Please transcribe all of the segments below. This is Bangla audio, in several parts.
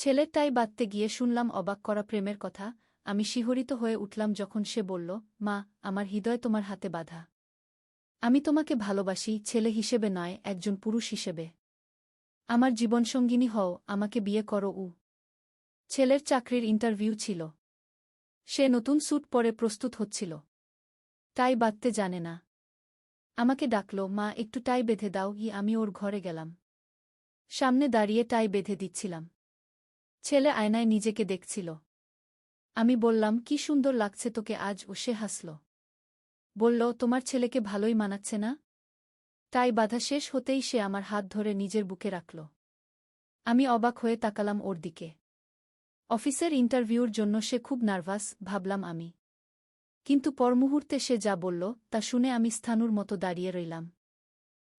ছেলের টাই বাঁধতে গিয়ে শুনলাম অবাক করা প্রেমের কথা। আমি শিহরিত হয়ে উঠলাম যখন সে বলল, মা, আমার হৃদয় তোমার হাতে বাঁধা। আমি তোমাকে ভালোবাসি, ছেলে হিসেবে নয়, একজন পুরুষ হিসেবে। আমার জীবনসঙ্গিনী হও, আমাকে বিয়ে করো। ছেলের চাকরির ইন্টারভিউ ছিল। সে নতুন স্যুট পরে প্রস্তুত হচ্ছিল। টাই বাঁধতে জানে না। আমাকে ডাকল, মা, একটু টাই বেঁধে দাও। আমি ওর ঘরে গেলাম। সামনে দাঁড়িয়ে টাই বেঁধে দিচ্ছিলাম। ছেলে আয়নায় নিজেকে দেখছিল। আমি বললাম, কি সুন্দর লাগছে তোকে আজ। ও সে হাসল। বলল, তোমার ছেলেকে ভালোই মানাচ্ছে না? টাই বাঁধা শেষ হতেই সে আমার হাত ধরে নিজের বুকে রাখল। আমি অবাক হয়ে তাকালাম ওর দিকে। অফিসের ইন্টারভিউর জন্য সে খুব নার্ভাস, ভাবলাম আমি। কিন্তু পরমুহূর্তে সে যা বলল তা শুনে আমি স্থাণুর মতো দাঁড়িয়ে রইলাম।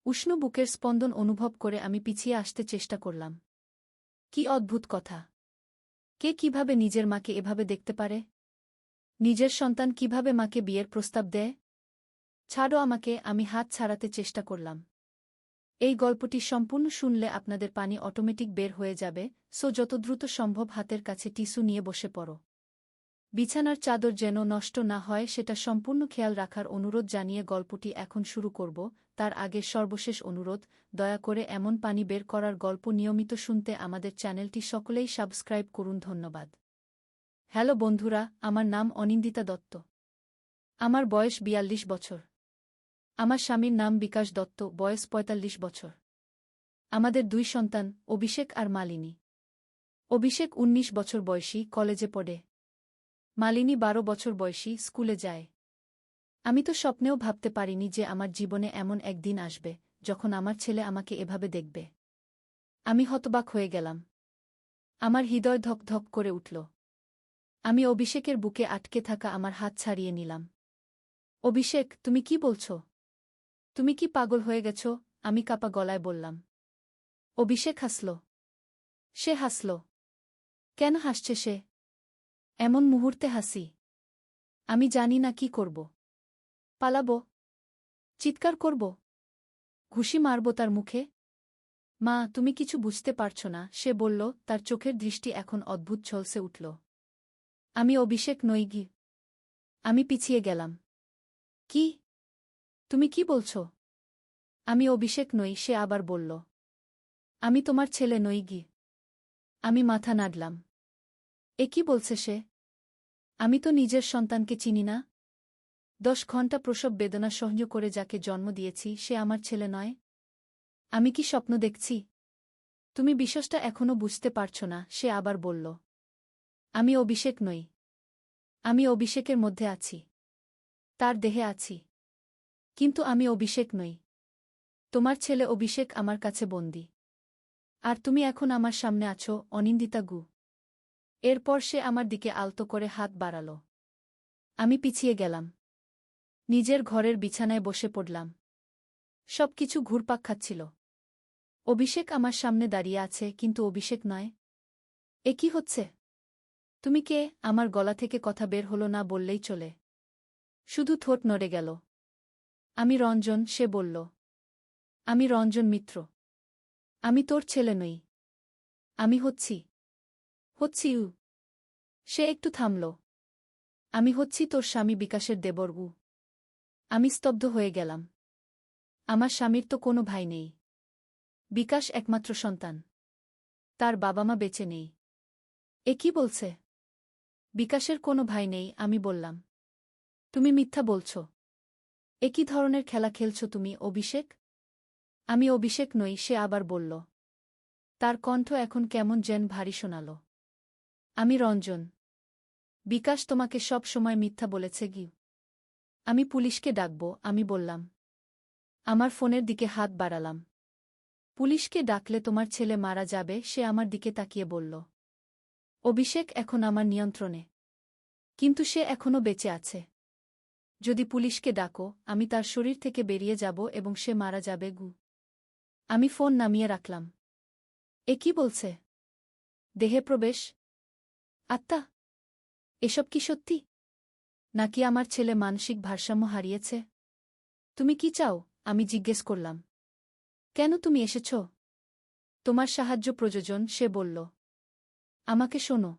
উষ্ণ বুকের স্পন্দন অনুভব করে আমি পিছিয়ে আসতে চেষ্টা করলাম। কি অদ্ভুত কথা! কে কিভাবে নিজের মাকে এভাবে দেখতে পারে? নিজের সন্তান কিভাবে মাকে বিয়ের প্রস্তাব দেয়? ছাড়ো আমাকে, আমি হাত ছাড়াতে চেষ্টা করলাম। এই গল্পটি সম্পূর্ণ শুনলে আপনাদের পানি অটোমেটিক বের হয়ে যাবে, সো যত দ্রুত সম্ভব হাতের কাছে টিস্যু নিয়ে বসে পড়ো। বিছানার চাদর যেন নষ্ট না হয় সেটা সম্পূর্ণ খেয়াল রাখার অনুরোধ জানিয়ে গল্পটি এখন শুরু করব। তার আগে সর্বশেষ অনুরোধ, দয়া করে এমন পানি বের করার গল্প নিয়মিত শুনতে আমাদের চ্যানেলটি সকলেই সাবস্ক্রাইব করুন। ধন্যবাদ। হ্যালো বন্ধুরা, আমার নাম অনিন্দিতা দত্ত। আমার বয়স ৪২ বছর। আমার স্বামীর নাম বিকাশ দত্ত, বয়স ৪৫ বছর। আমাদের ২ সন্তান, অভিষেক আর মালিনী। অভিষেক ১৯ বছর বয়সী, কলেজে পড়ে। মালিনী ১২ বছর বয়সী, স্কুলে যায়। আমি তো স্বপ্নেও ভাবতে পারিনি যে আমার জীবনে এমন একদিন আসবে যখন আমার ছেলে আমাকে এভাবে দেখবে। আমি হতবাক হয়ে গেলাম। আমার হৃদয় ধক ধক করে উঠল। আমি অভিষেকের বুকে আটকে থাকা আমার হাত ছাড়িয়ে নিলাম। অভিষেক, তুমি কি বলছ? তুমি কি পাগল হয়ে গেছ? আমি কাঁপা গলায় বললাম। অভিষেক হাসল। সে হাসল। কেন হাসছে সে? এমন মুহূর্তে হাসি? আমি জানি না কি করব। পালাবো? চিৎকার করব? ঘুষি মারব তার মুখে? মা, তুমি কিছু বুঝতে পারছ না, সে বলল, তার চোখের দৃষ্টি এখন অদ্ভুত ঝলসে উঠল। আমি অভিষেক নই গি। আমি পিছিয়ে গেলাম। কি? তুমি কি বলছ? আমি অভিষেক নই, সে আবার বলল। আমি তোমার ছেলে নই গি। আমি মাথা নাড়লাম। এ কি বলছে সে? আমি তো নিজের সন্তানকে চিনি না। ১০ ঘণ্টা প্রসব বেদনা সহ্য করে যাকে জন্ম দিয়েছি সে আমার ছেলে নয়? আমি কি স্বপ্ন দেখছি? তুমি বিশ্বাসটা এখনো বুঝতে পারছ না, সে আবার বলল। আমি অভিষেক নই। আমি অভিষেকের মধ্যে আছি। তার দেহে আছি। কিন্তু আমি অভিষেক নই। তোমার ছেলে অভিষেক আমার কাছে বন্দী। আর তুমি এখন আমার সামনে আছো, অনিন্দিতা গু। এরপর সে আমার দিকে আলতো করে হাত বাড়াল। আমি পিছিয়ে গেলাম। নিজের ঘরের বিছানায় বসে পড়লাম। সবকিছু ঘুরপাক খাচ্ছিল। অভিষেক আমার সামনে দাঁড়িয়ে আছে, কিন্তু অভিষেক নয়। এ কি হচ্ছে? তুমি কে? আমার গলা থেকে কথা বের হলো না বললেই চলে। শুধু ঠোঁট নড়ে গেল। আমি রঞ্জন, সে বলল। আমি রঞ্জন মিত্র। আমি তোর ছেলে নই। আমি হচ্ছি। সে একটু থামল। আমি হচ্ছি তোর স্বামী বিকাশের দেবর। আমি স্তব্ধ হয়ে গেলাম। আমার স্বামীর তো কোনো ভাই নেই। বিকাশ একমাত্র সন্তান। তার বাবা মা বেঁচে নেই। এ কি বলছে? বিকাশের কোনো ভাই নেই, আমি বললাম। তুমি মিথ্যা বলছ। এ কি ধরনের খেলা খেলছ তুমি, অভিষেক? আমি অভিষেক নই, সে আবার বলল। তার কণ্ঠ এখন কেমন যেন ভারী শোনাল। আমি রঞ্জন। বিকাশ তোমাকে সব সময় মিথ্যা বলেছে গি। আমি পুলিশকে ডাকব, আমি বললাম। আমার ফোনের দিকে হাত বাড়ালাম। পুলিশকে ডাকলে তোমার ছেলে মারা যাবে, সে আমার দিকে তাকিয়ে বলল। অভিষেক এখন আমার নিয়ন্ত্রণে। কিন্তু সে এখনও বেঁচে আছে। যদি পুলিশকে ডাকো, আমি তার শরীর থেকে বেরিয়ে যাব এবং সে মারা যাবে গু। আমি ফোন নামিয়ে রাখলাম। এ কি বলছে? দেহে প্রবেশ? আত্মা? এসব কি সত্যি? নাকি আমার ছেলে মানসিক ভারসাম্য হারিয়েছে? তুমি কি চাও? আমি জিজ্ঞেস করলাম। কেন তুমি এসেছ? তোমার সাহায্য প্রয়োজন, সে বলল। আমাকে শোনো।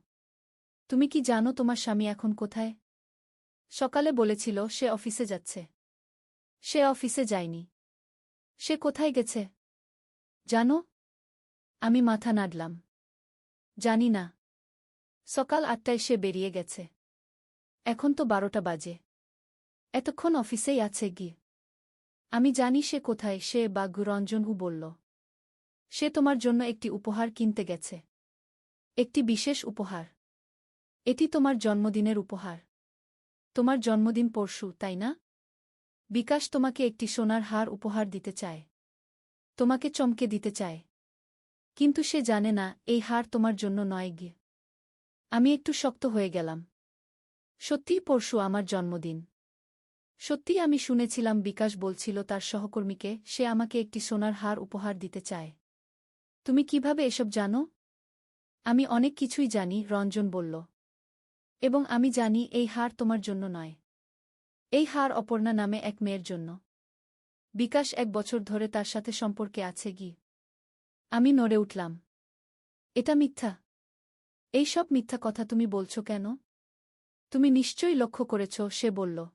তুমি কি জানো তোমার স্বামী এখন কোথায়? সকালে বলেছিল সে অফিসে যাচ্ছে। সে অফিসে যায়নি। সে কোথায় গেছে জানো? আমি মাথা নাড়লাম। জানি না। সকাল ৮টায় সে বেরিয়ে গেছে। এখন তো ১২টা বাজে। এতক্ষণ অফিসেই আছে গিয়ে। আমি জানি সে কোথায়, সে বা রঞ্জনহু বলল। সে তোমার জন্য একটি উপহার কিনতে গেছে। একটি বিশেষ উপহার। এটি তোমার জন্মদিনের উপহার। তোমার জন্মদিন পরশু, তাই না? বিকাশ তোমাকে একটি সোনার হার উপহার দিতে চায়। তোমাকে চমকে দিতে চায়। কিন্তু সে জানে না এই হার তোমার জন্য নয় গিয়ে। আমি একটু শক্ত হয়ে গেলাম। সত্যিই পরশু আমার জন্মদিন। সত্যিই আমি শুনেছিলাম বিকাশ বলছিল তার সহকর্মীকে সে আমাকে একটি সোনার হার উপহার দিতে চায়। তুমি কিভাবে এসব জানো? আমি অনেক কিছুই জানি, রঞ্জন বলল। এবং আমি জানি এই হার তোমার জন্য নয়। এই হার অপর্ণা নামে এক মেয়ের জন্য। বিকাশ ১ বছর ধরে তার সাথে সম্পর্কে আছে গি। আমি নড়ে উঠলাম। এটা মিথ্যা। এই সব মিথ্যা কথা তুমি বলছো কেন? তুমি নিশ্চয়ই লক্ষ্য করেছ, সে বলল।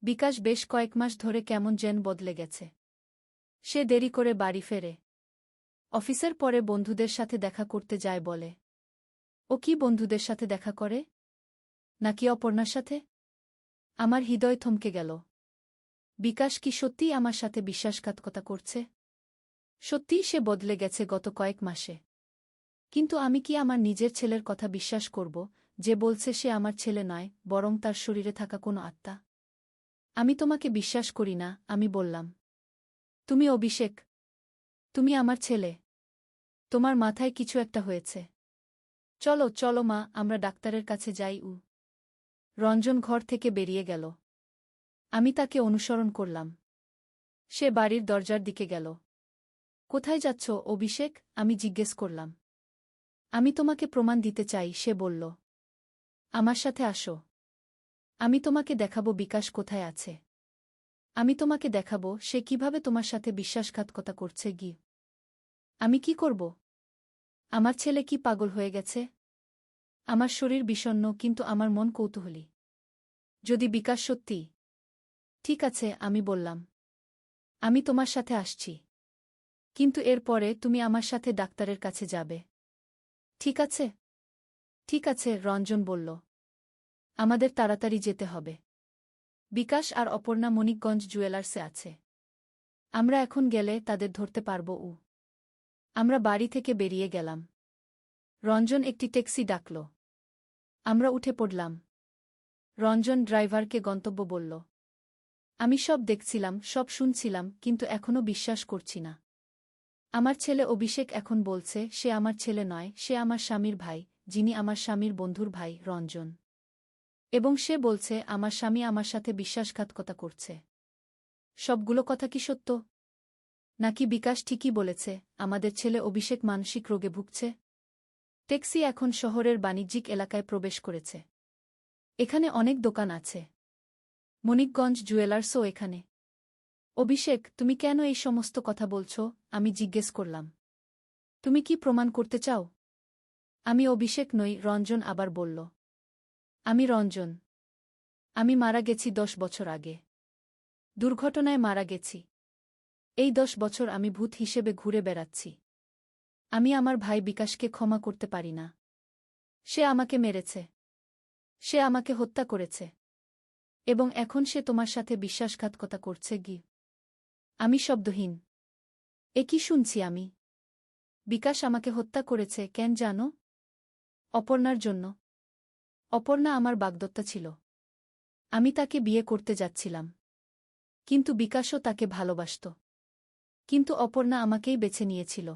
বিকাশ বেশ কয়েক মাস ধরে কেমন যেন বদলে গেছে। সে দেরি করে বাড়ি ফেরে। অফিসের পরে বন্ধুদের সাথে দেখা করতে যায় বলে। ও কি বন্ধুদের সাথে দেখা করে? নাকি অপর্ণার সাথে? আমার হৃদয় থমকে গেল। বিকাশ কি সত্যিই আমার সাথে বিশ্বাসঘাতকতা করছে? সত্যিই সে বদলে গেছে গত কয়েক মাসে। কিন্তু আমি কি আমার নিজের ছেলের কথা বিশ্বাস করব, যে বলছে সে আমার ছেলে নয়, বরং তার শরীরে থাকা কোনো আত্মা? আমি তোমাকে বিশ্বাস করি না, আমি বললাম। তুমি অভিষেক। তুমি আমার ছেলে। তোমার মাথায় কিছু একটা হয়েছে। চলো চলো মা, আমরা ডাক্তারের কাছে যাই। রঞ্জন ঘর থেকে বেরিয়ে গেল। আমি তাকে অনুসরণ করলাম। সে বাড়ির দরজার দিকে গেল। কোথায় যাচ্ছ অভিষেক? আমি জিজ্ঞেস করলাম। আমি তোমাকে প্রমাণ দিতে চাই, সে বলল। আমার সাথে আসো। আমি তোমাকে দেখাবো বিকাশ কোথায় আছে। আমি তোমাকে দেখাবো সে কিভাবে তোমার সাথে বিশ্বাসঘাতকতা করছে গি। আমি কি করব? আমার ছেলে কি পাগল হয়ে গেছে? আমার শরীর বিষণ্ণ, কিন্তু আমার মন কৌতূহলী। যদি বিকাশ সত্যি। ঠিক আছে, আমি বললাম। আমি তোমার সাথে আসছি। কিন্তু এর পরে তুমি আমার সাথে ডাক্তারের কাছে যাবে। ঠিক আছে? ঠিক আছে, রঞ্জন বলল। আমাদের তাড়াতাড়ি যেতে হবে। বিকাশ আর অপর্ণা মানিকগঞ্জ জুয়েলার্সে আছে। আমরা এখন গেলে তাদের ধরতে পারব। আমরা বাড়ি থেকে বেরিয়ে গেলাম। রঞ্জন একটি ট্যাক্সি ডাকল। আমরা উঠে পড়লাম। রঞ্জন ড্রাইভারকে গন্তব্য বলল। আমি সব দেখছিলাম, সব শুনছিলাম, কিন্তু এখনও বিশ্বাস করছি না। আমার ছেলে অভিষেক এখন বলছে সে আমার ছেলে নয়, সে আমার স্বামীর ভাই, যিনি আমার স্বামীর বন্ধুর ভাই, রঞ্জন। এবং সে বলছে আমার স্বামী আমার সাথে বিশ্বাসঘাতকতা করছে। সবগুলো কথা কি সত্য? নাকি বিকাশ ঠিকই বলেছে, আমাদের ছেলে অভিষেক মানসিক রোগে ভুগছে? ট্যাক্সি এখন শহরের বাণিজ্যিক এলাকায় প্রবেশ করেছে। এখানে অনেক দোকান আছে। মানিকগঞ্জ জুয়েলার্সও এখানে। অভিষেক, তুমি কেন এই সমস্ত কথা বলছ? আমি জিজ্ঞেস করলাম। তুমি কি প্রমাণ করতে চাও? আমি অভিষেক নই, রঞ্জন আবার বলল। আমি রঞ্জন। আমি মারা গেছি 10 বছর আগে। দুর্ঘটনায় মারা গেছি। এই 10 বছর আমি ভূত হিসেবে ঘুরে বেড়াচ্ছি। আমি আমার ভাই বিকাশকে ক্ষমা করতে পারি না। সে আমাকে মেরেছে। সে আমাকে হত্যা করেছে। এবং এখন সে তোমার সাথে বিশ্বাসঘাতকতা করছে গি। আমি শব্দহীন। এ কি শুনছি আমি? বিকাশ আমাকে হত্যা করেছে কেন জানো? অপর্ণার জন্য। অপর্ণা আমার বাগদত্তা ছিল। আমি তাকে বিয়ে করতে যাচ্ছিলাম। কিন্তু বিকাশও তাকে ভালোবাসত। কিন্তু অপর্ণা আমাকেই বেছে নিয়েছিল।